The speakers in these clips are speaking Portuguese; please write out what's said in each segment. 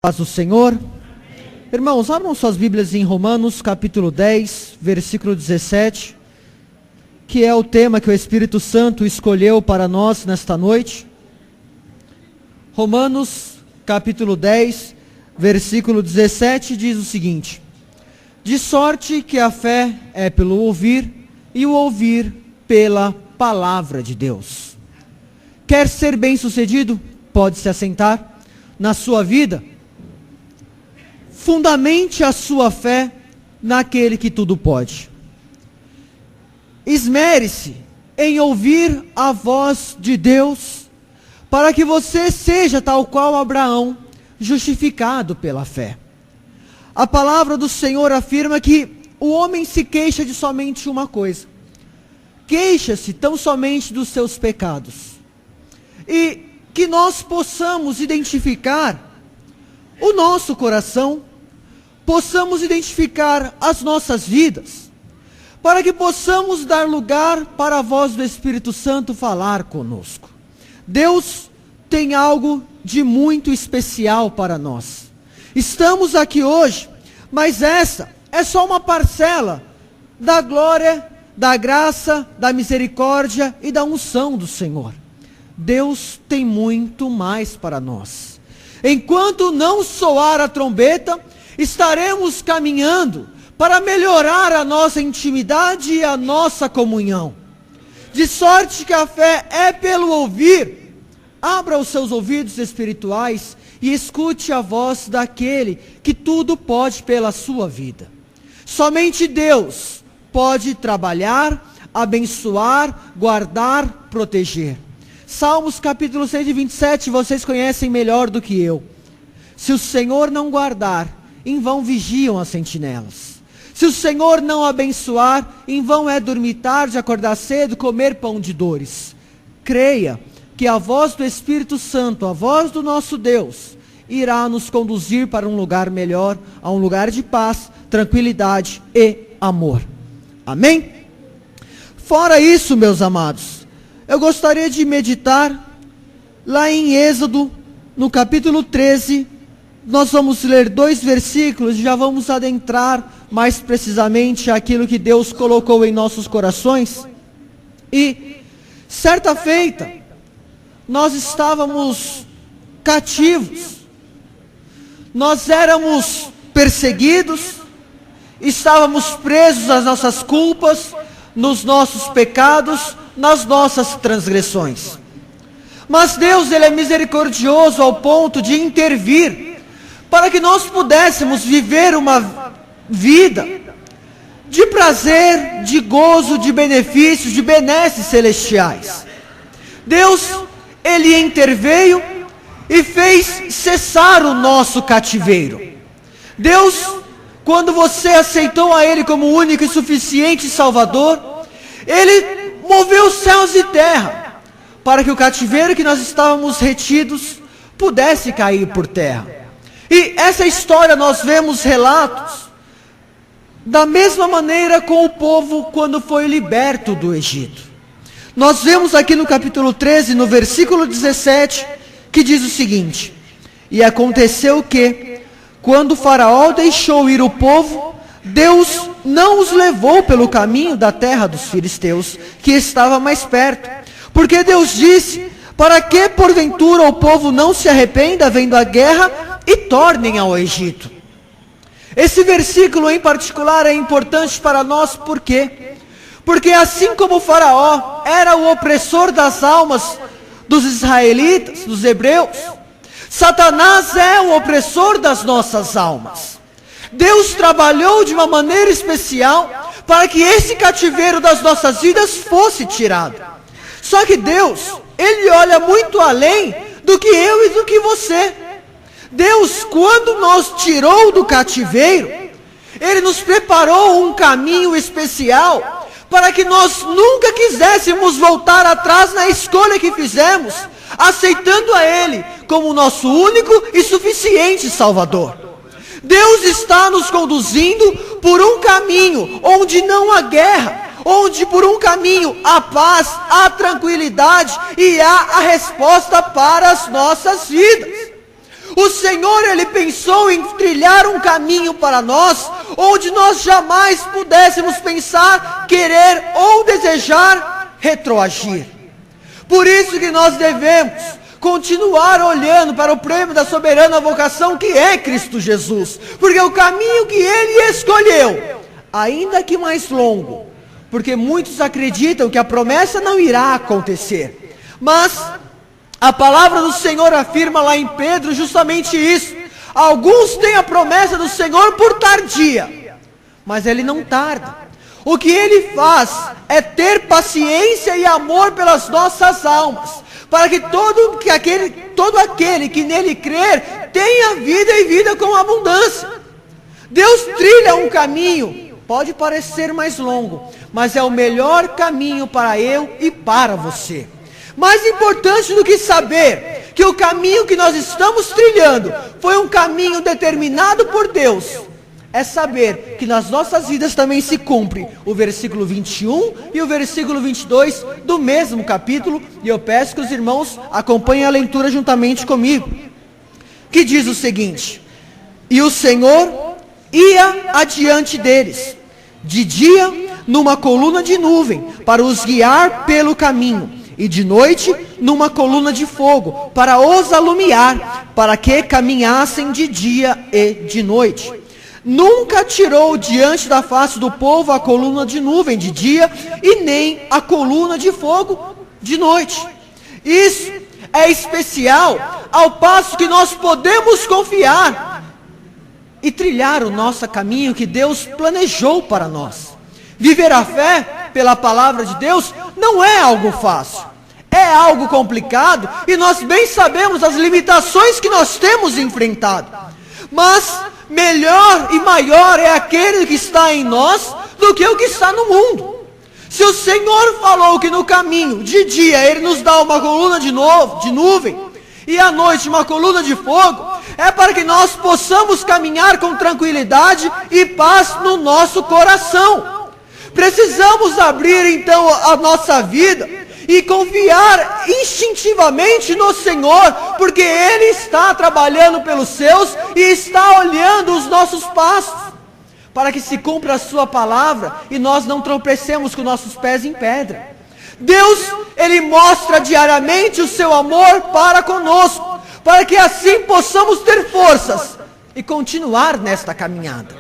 Paz do Senhor. Irmãos, abram suas Bíblias em Romanos, capítulo 10, versículo 17, que é o tema que o Espírito Santo escolheu para nós nesta noite. Romanos, capítulo 10, versículo 17, diz o seguinte: de sorte que a fé é pelo ouvir, e o ouvir pela palavra de Deus. Quer ser bem-sucedido? Pode se assentar na sua vida. Fundamente a sua fé naquele que tudo pode. Esmere-se em ouvir a voz de Deus, para que você seja tal qual Abraão, justificado pela fé. A palavra do Senhor afirma que o homem se queixa de somente uma coisa. Queixa-se tão somente dos seus pecados. E que nós possamos identificar o nosso coração, possamos identificar as nossas vidas, para que possamos dar lugar para a voz do Espírito Santo falar conosco. Deus tem algo de muito especial para nós. Estamos aqui hoje, mas essa é só uma parcela da glória, da graça, da misericórdia e da unção do Senhor. Deus tem muito mais para nós. Enquanto não soar a trombeta, estaremos caminhando para melhorar a nossa intimidade e a nossa comunhão. De sorte que a fé é pelo ouvir. Abra os seus ouvidos espirituais e escute a voz daquele que tudo pode pela sua vida. Somente Deus pode trabalhar, abençoar, guardar, proteger. Salmos capítulo 127, vocês conhecem melhor do que eu. Se o Senhor não guardar, em vão vigiam as sentinelas. Se o Senhor não abençoar, em vão é dormir tarde, acordar cedo, comer pão de dores. Creia que a voz do Espírito Santo, a voz do nosso Deus, irá nos conduzir para um lugar melhor, a um lugar de paz, tranquilidade e amor. Amém? Fora isso, meus amados, eu gostaria de meditar lá em Êxodo, no capítulo 13, nós vamos ler 2 versículos e já vamos adentrar mais precisamente aquilo que Deus colocou em nossos corações. E, certa feita, nós estávamos cativos, nós éramos perseguidos, estávamos presos às nossas culpas, nos nossos pecados, nas nossas transgressões. Mas Deus, Ele é misericordioso ao ponto de intervir, para que nós pudéssemos viver uma vida de prazer, de gozo, de benefícios, de benesses celestiais. Deus, Ele interveio e fez cessar o nosso cativeiro. Deus, quando você aceitou a Ele como único e suficiente Salvador, Ele moveu céus e terra, para que o cativeiro que nós estávamos retidos pudesse cair por terra. E essa história nós vemos relatos da mesma maneira com o povo quando foi liberto do Egito. Nós vemos aqui no capítulo 13, no versículo 17, que diz o seguinte: e aconteceu que, quando Faraó deixou ir o povo, Deus não os levou pelo caminho da terra dos filisteus, que estava mais perto. Porque Deus disse: para que porventura o povo não se arrependa vendo a guerra e tornem ao Egito. Esse versículo em particular é importante para nós, por quê? Porque assim como o Faraó era o opressor das almas dos israelitas, dos hebreus, Satanás é o opressor das nossas almas. Deus trabalhou de uma maneira especial para que esse cativeiro das nossas vidas fosse tirado. Só que Deus, Ele olha muito além do que eu e do que você. Deus, quando nos tirou do cativeiro, Ele nos preparou um caminho especial para que nós nunca quiséssemos voltar atrás na escolha que fizemos, aceitando a Ele como nosso único e suficiente Salvador. Deus está nos conduzindo por um caminho onde não há guerra, onde por um caminho há paz, há tranquilidade e há a resposta para as nossas vidas. O Senhor, Ele pensou em trilhar um caminho para nós, onde nós jamais pudéssemos pensar, querer ou desejar retroagir. Por isso que nós devemos continuar olhando para o prêmio da soberana vocação que é Cristo Jesus. Porque o caminho que Ele escolheu, ainda que mais longo, porque muitos acreditam que a promessa não irá acontecer. Mas a palavra do Senhor afirma lá em Pedro justamente isso. Alguns têm a promessa do Senhor por tardia, mas Ele não tarda. O que Ele faz é ter paciência e amor pelas nossas almas, para que todo aquele que nele crer tenha vida e vida com abundância. Deus trilha um caminho, pode parecer mais longo, mas é o melhor caminho para eu e para você. Mais importante do que saber que o caminho que nós estamos trilhando foi um caminho determinado por Deus, é saber que nas nossas vidas também se cumpre o versículo 21 e o versículo 22 do mesmo capítulo, e eu peço que os irmãos acompanhem a leitura juntamente comigo, que diz o seguinte: e o Senhor ia adiante deles, de dia numa coluna de nuvem, para os guiar pelo caminho, e de noite numa coluna de fogo, para os alumiar, para que caminhassem de dia e de noite. Nunca tirou diante da face do povo a coluna de nuvem de dia, e nem a coluna de fogo de noite. Isso é especial, ao passo que nós podemos confiar e trilhar o nosso caminho que Deus planejou para nós. Viver a fé pela palavra de Deus não é algo fácil, é algo complicado, e nós bem sabemos as limitações que nós temos enfrentado. Mas melhor e maior é aquele que está em nós do que o que está no mundo. Se o Senhor falou que no caminho de dia Ele nos dá uma coluna de nuvem, e à noite uma coluna de fogo, é para que nós possamos caminhar com tranquilidade e paz no nosso coração. Precisamos abrir então a nossa vida e confiar instintivamente no Senhor, porque Ele está trabalhando pelos seus e está olhando os nossos passos, para que se cumpra a sua palavra e nós não tropecemos com nossos pés em pedra. Deus, Ele mostra diariamente o seu amor para conosco, para que assim possamos ter forças e continuar nesta caminhada.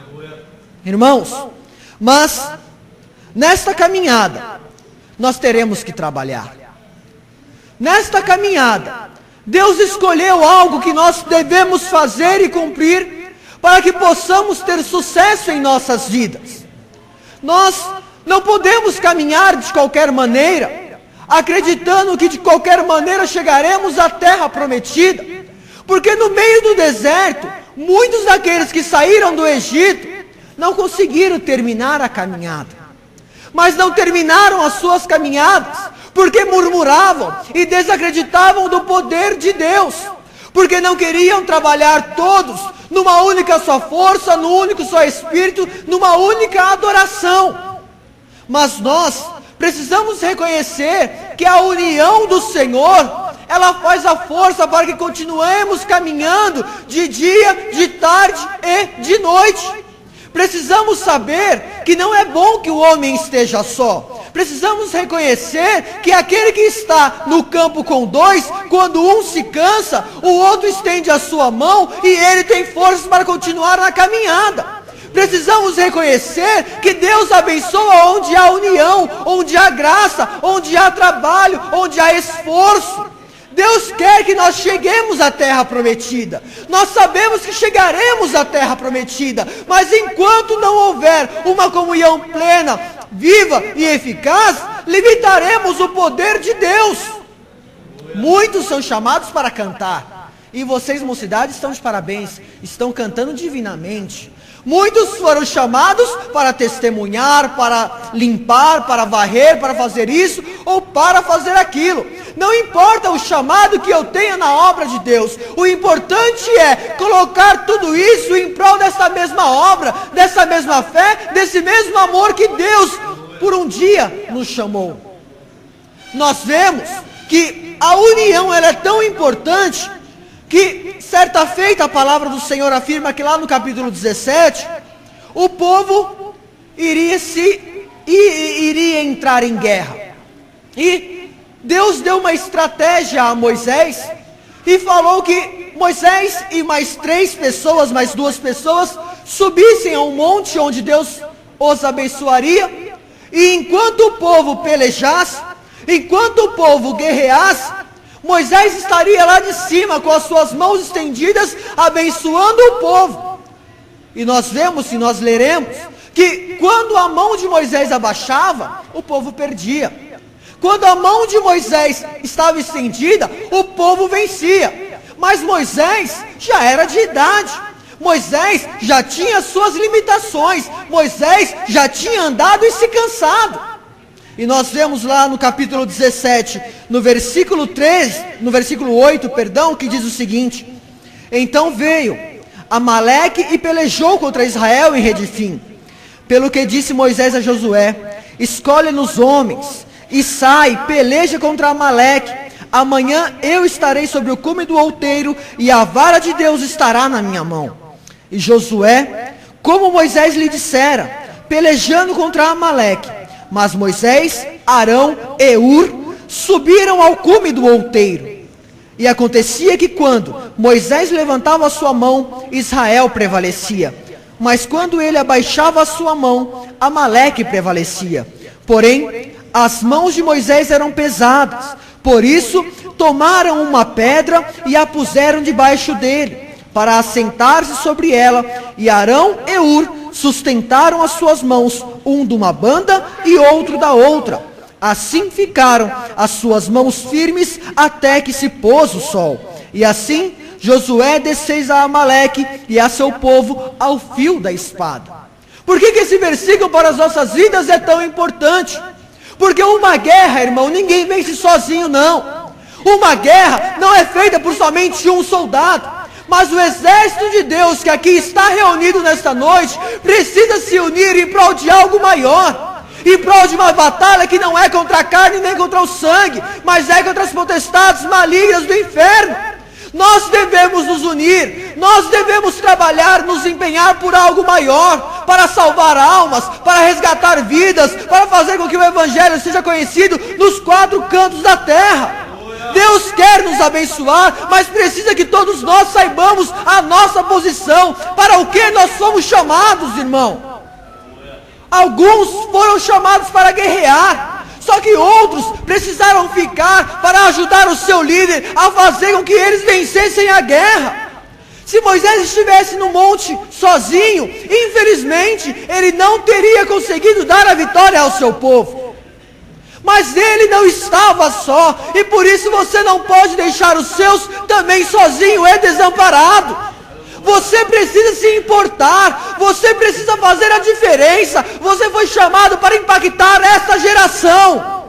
Irmãos, mas nesta caminhada nós teremos que trabalhar. Nesta caminhada, Deus escolheu algo que nós devemos fazer e cumprir, para que possamos ter sucesso em nossas vidas. Nós não podemos caminhar de qualquer maneira, acreditando que de qualquer maneira chegaremos à terra prometida, porque no meio do deserto, muitos daqueles que saíram do Egito não conseguiram terminar a caminhada. Mas não terminaram as suas caminhadas, porque murmuravam e desacreditavam do poder de Deus, porque não queriam trabalhar todos numa única só força, num único só espírito, numa única adoração. Mas nós precisamos reconhecer que a união do Senhor, ela faz a força para que continuemos caminhando de dia, de tarde e de noite. Precisamos saber que não é bom que o homem esteja só. Precisamos reconhecer que aquele que está no campo com dois, quando um se cansa, o outro estende a sua mão e ele tem forças para continuar na caminhada. Precisamos reconhecer que Deus abençoa onde há união, onde há graça, onde há trabalho, onde há esforço. Deus quer que nós cheguemos à terra prometida. Nós sabemos que chegaremos à terra prometida, mas enquanto não houver uma comunhão plena, viva e eficaz, limitaremos o poder de Deus. Muitos são chamados para cantar, e vocês, mocidade, estão de parabéns, estão cantando divinamente. Muitos foram chamados para testemunhar, para limpar, para varrer, para fazer isso ou para fazer aquilo. Não importa o chamado que eu tenha na obra de Deus, o importante é colocar tudo isso em prol dessa mesma obra, dessa mesma fé, desse mesmo amor que Deus por um dia nos chamou. Nós vemos que a união ela é tão importante que certa feita a palavra do Senhor afirma que lá no capítulo 17, o povo iria entrar em guerra. E Deus deu uma estratégia a Moisés e falou que Moisés e mais 3 pessoas, mais 2 pessoas, subissem a um monte onde Deus os abençoaria. E enquanto o povo pelejasse, enquanto o povo guerreasse, Moisés estaria lá de cima com as suas mãos estendidas, abençoando o povo. E nós vemos, e nós leremos, que quando a mão de Moisés abaixava, o povo perdia. Quando a mão de Moisés estava estendida, o povo vencia. Mas Moisés já era de idade. Moisés já tinha suas limitações. Moisés já tinha andado e se cansado. E nós vemos lá no capítulo 17, no versículo 8, que diz o seguinte: então veio Amaleque e pelejou contra Israel em Redifim. Pelo que disse Moisés a Josué: escolhe-nos homens, e sai, peleja contra Amaleque. Amanhã eu estarei sobre o cume do outeiro, e a vara de Deus estará na minha mão. E Josué, como Moisés lhe dissera, pelejando contra Amaleque. Mas Moisés, Arão e Hur subiram ao cume do outeiro. E acontecia que quando Moisés levantava a sua mão, Israel prevalecia. Mas quando ele abaixava a sua mão, Amaleque prevalecia. Porém, as mãos de Moisés eram pesadas. Por isso, tomaram uma pedra e a puseram debaixo dele, para assentar-se sobre ela. E Arão e Hur sustentaram as suas mãos, um de uma banda e outro da outra. Assim ficaram as suas mãos firmes até que se pôs o sol. E assim Josué desfez a Amaleque e a seu povo ao fio da espada. Por que esse versículo para as nossas vidas é tão importante? Porque uma guerra, irmão, ninguém vence sozinho, não. Uma guerra não é feita por somente um soldado. Mas o exército de Deus que aqui está reunido nesta noite precisa se unir em prol de algo maior, em prol de uma batalha que não é contra a carne nem contra o sangue, mas é contra as potestades malignas do inferno. Nós devemos nos unir, nós devemos trabalhar, nos empenhar por algo maior, para salvar almas, para resgatar vidas, para fazer com que o evangelho seja conhecido nos 4 cantos da terra. Deus quer nos abençoar, mas precisa que todos nós saibamos a nossa posição, para o que nós somos chamados, irmão. Alguns foram chamados para guerrear, só que outros precisaram ficar para ajudar o seu líder a fazer com que eles vencessem a guerra. Se Moisés estivesse no monte sozinho, infelizmente, ele não teria conseguido dar a vitória ao seu povo. Mas ele não estava só, e por isso você não pode deixar os seus também sozinho e desamparado. Você precisa se importar, você precisa fazer a diferença. Você foi chamado para impactar esta geração.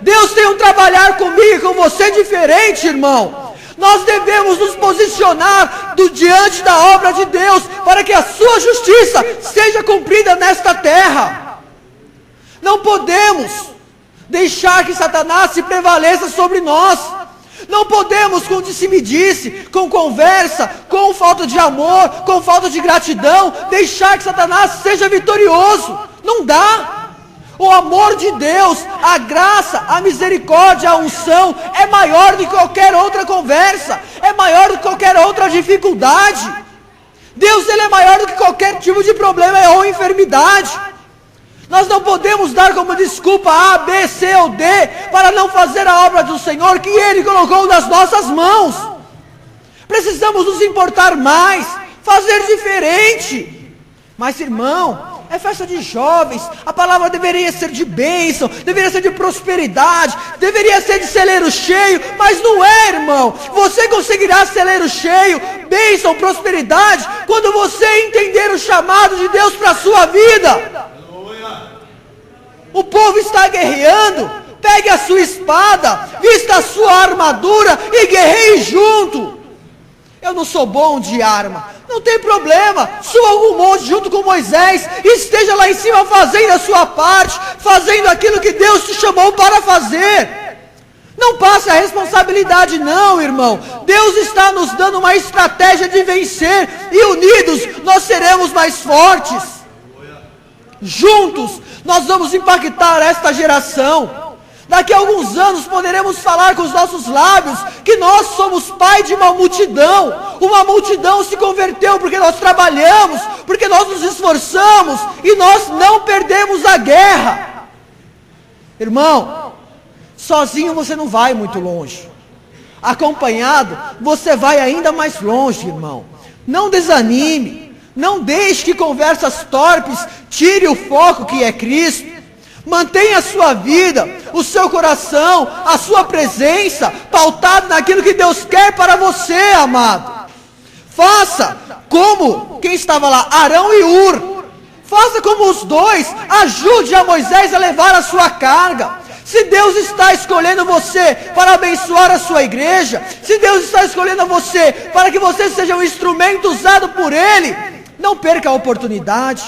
Deus tem um trabalhar comigo e com você diferente, irmão. Nós devemos nos posicionar diante da obra de Deus, para que a sua justiça seja cumprida nesta terra. Não podemos deixar que Satanás se prevaleça sobre nós. Não podemos, com disse-me-disse, com conversa, com falta de amor, com falta de gratidão, deixar que Satanás seja vitorioso. Não dá. O amor de Deus, a graça, a misericórdia, a unção é maior do que qualquer outra conversa, é maior do que qualquer outra dificuldade. Deus, ele é maior do que qualquer tipo de problema ou enfermidade. Nós não podemos dar como desculpa A, B, C ou D para não fazer a obra do Senhor que Ele colocou nas nossas mãos. Precisamos nos importar mais, fazer diferente. Mas, irmão, é festa de jovens, a palavra deveria ser de bênção, deveria ser de prosperidade, deveria ser de celeiro cheio, mas não é, irmão. Você conseguirá celeiro cheio, bênção, prosperidade, quando você entender o chamado de Deus para a sua vida. O povo está guerreando, pegue a sua espada, vista a sua armadura e guerreie junto. Eu não sou bom de arma, não tem problema, suba algum monte junto com Moisés, e esteja lá em cima fazendo a sua parte, fazendo aquilo que Deus te chamou para fazer. Não passe a responsabilidade não, irmão. Deus está nos dando uma estratégia de vencer, e unidos nós seremos mais fortes. Juntos nós vamos impactar esta geração. Daqui a alguns anos poderemos falar com os nossos lábios que nós somos pai de uma multidão. Uma multidão se converteu porque nós trabalhamos, porque nós nos esforçamos e nós não perdemos a guerra. Irmão, sozinho você não vai muito longe. Acompanhado, você vai ainda mais longe, irmão. Não desanime. Não deixe que conversas torpes tire o foco que é Cristo. Mantenha a sua vida, o seu coração, a sua presença pautado naquilo que Deus quer para você, amado. Faça como quem estava lá, Arão e Hur. Faça como os dois. Ajude a Moisés a levar a sua carga. Se Deus está escolhendo você para abençoar a sua igreja, se Deus está escolhendo você para que você seja um instrumento usado por Ele, não perca a oportunidade.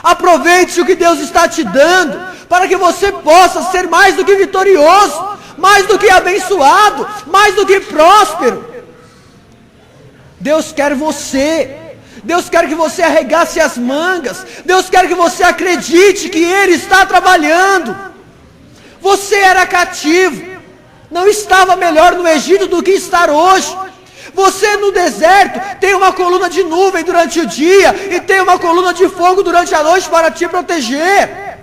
Aproveite o que Deus está te dando, para que você possa ser mais do que vitorioso, mais do que abençoado, mais do que próspero. Deus quer você. Deus quer que você arregace as mangas. Deus quer que você acredite que Ele está trabalhando. Você era cativo, não estava melhor no Egito do que estar hoje. Você no deserto tem uma coluna de nuvem durante o dia e tem uma coluna de fogo durante a noite para te proteger.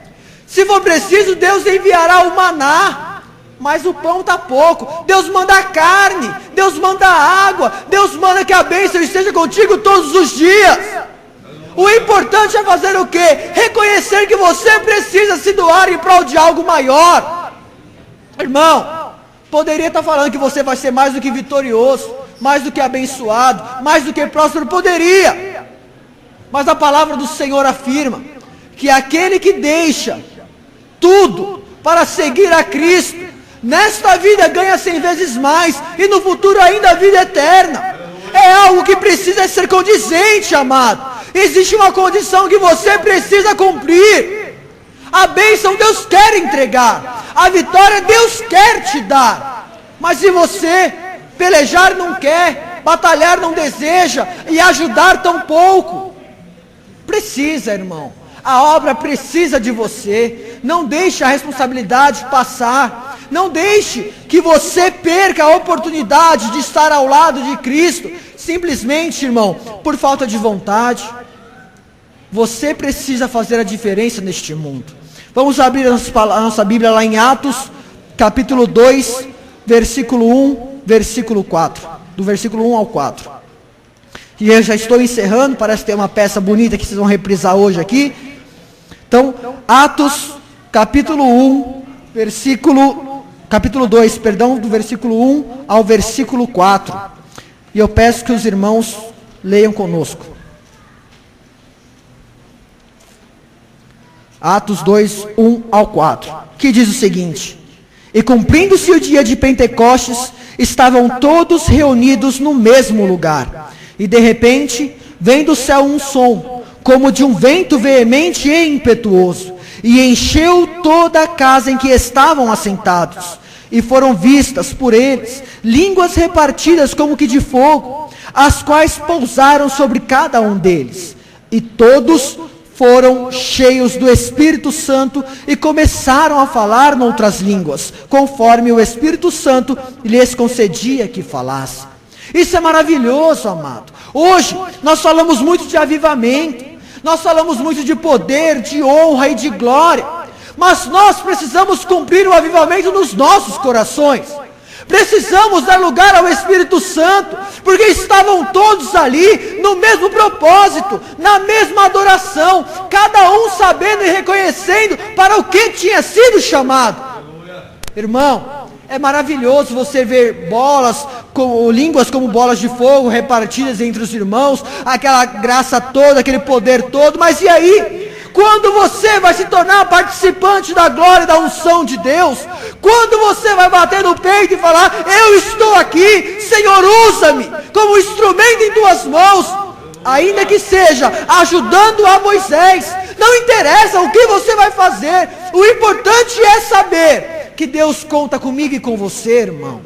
Se for preciso, Deus enviará o maná, mas o pão está pouco. Deus manda a carne, Deus manda a água, Deus manda que a bênção esteja contigo todos os dias. O importante é fazer o quê? Reconhecer que você precisa se doar em prol de algo maior. Irmão, poderia estar falando que você vai ser mais do que vitorioso, mais do que abençoado, mais do que próspero, poderia. Mas a palavra do Senhor afirma que aquele que deixa tudo para seguir a Cristo, nesta vida ganha 100 vezes mais, e no futuro ainda a vida eterna. É algo que precisa ser condizente, amado. Existe uma condição que você precisa cumprir. A bênção Deus quer entregar, a vitória Deus quer te dar. Mas se você pelejar não quer, batalhar não deseja, e ajudar tão pouco, precisa, irmão. A obra precisa de você. Não deixe a responsabilidade passar. Não deixe que você perca a oportunidade de estar ao lado de Cristo, simplesmente, irmão, por falta de vontade. Você precisa fazer a diferença neste mundo. Vamos abrir a nossa Bíblia lá em Atos, capítulo 2, versículo 1, versículo 4. Do versículo 1 ao 4. E eu já estou encerrando, parece ter uma peça bonita que vocês vão reprisar hoje aqui. Então, Atos, capítulo 1, capítulo 2, do versículo 1 ao versículo 4. E eu peço que os irmãos leiam conosco. Atos 2, 1 ao 4, que diz o seguinte: E cumprindo-se o dia de Pentecostes, estavam todos reunidos no mesmo lugar. E de repente, vem do céu um som, como de um vento veemente e impetuoso, e encheu toda a casa em que estavam assentados. E foram vistas por eles línguas repartidas como que de fogo, as quais pousaram sobre cada um deles. E todos foram cheios do Espírito Santo e começaram a falar noutras línguas, conforme o Espírito Santo lhes concedia que falasse. Isso é maravilhoso, amado. Hoje nós falamos muito de avivamento, nós falamos muito de poder, de honra e de glória, mas nós precisamos cumprir o avivamento nos nossos corações. Precisamos dar lugar ao Espírito Santo, porque estavam todos ali no mesmo propósito, na mesma adoração, cada um sabendo e reconhecendo para o que tinha sido chamado. Irmão, é maravilhoso você ver línguas como bolas de fogo repartidas entre os irmãos, aquela graça toda, aquele poder todo, mas e aí? Quando você vai se tornar participante da glória e da unção de Deus? Quando você vai bater no peito e falar: eu estou aqui, Senhor, usa-me como instrumento em tuas mãos, ainda que seja ajudando a Moisés, não interessa o que você vai fazer, o importante é saber que Deus conta comigo e com você, irmão.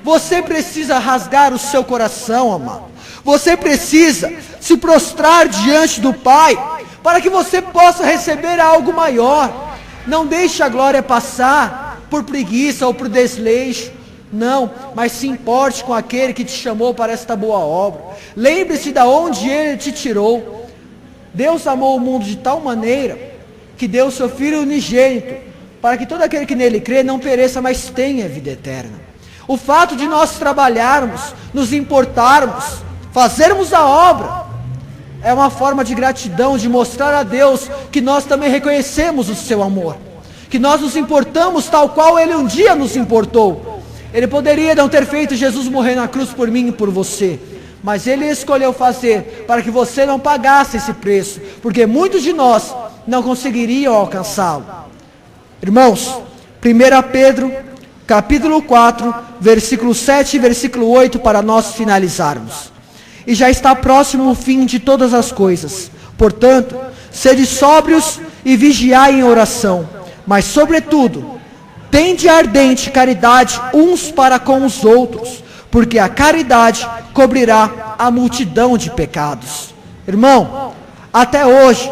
Você precisa rasgar o seu coração, amado. Você precisa se prostrar diante do Pai, para que você possa receber algo maior. Não deixe a glória passar por preguiça ou por desleixo. Não, mas se importe com aquele que te chamou para esta boa obra. Lembre-se de onde Ele te tirou. Deus amou o mundo de tal maneira que deu o seu Filho unigênito, para que todo aquele que nele crê não pereça, mas tenha vida eterna. O fato de nós trabalharmos, nos importarmos, fazermos a obra, é uma forma de gratidão, de mostrar a Deus que nós também reconhecemos o seu amor, que nós nos importamos tal qual Ele um dia nos importou. Ele poderia não ter feito Jesus morrer na cruz por mim e por você, mas Ele escolheu fazer para que você não pagasse esse preço, porque muitos de nós não conseguiriam alcançá-lo. Irmãos, 1 Pedro, capítulo 4, versículo 7 e versículo 8, para nós finalizarmos. E já está próximo o fim de todas as coisas. Portanto, sede sóbrios e vigiai em oração, mas sobretudo, tende ardente caridade uns para com os outros, porque a caridade cobrirá a multidão de pecados. Irmão, até hoje,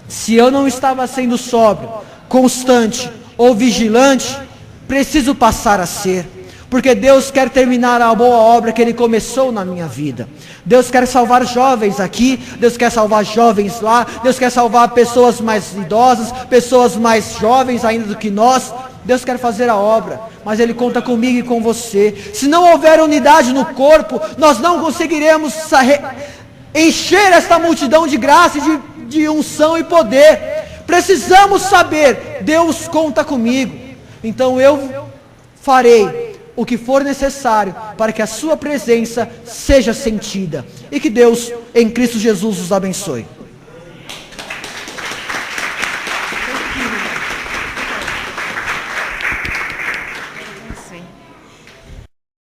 se eu não estava sendo sóbrio, constante ou vigilante, preciso passar a ser, porque Deus quer terminar a boa obra que Ele começou na minha vida. Deus quer salvar jovens aqui, Deus quer salvar jovens lá, Deus quer salvar pessoas mais idosas, pessoas mais jovens ainda do que nós. Deus quer fazer a obra, mas Ele conta comigo e com você. Se não houver unidade no corpo, nós não conseguiremos encher esta multidão de graça e de unção e poder. Precisamos saber, Deus conta comigo, então eu farei o que for necessário para que a sua presença seja sentida, e que Deus em Cristo Jesus os abençoe.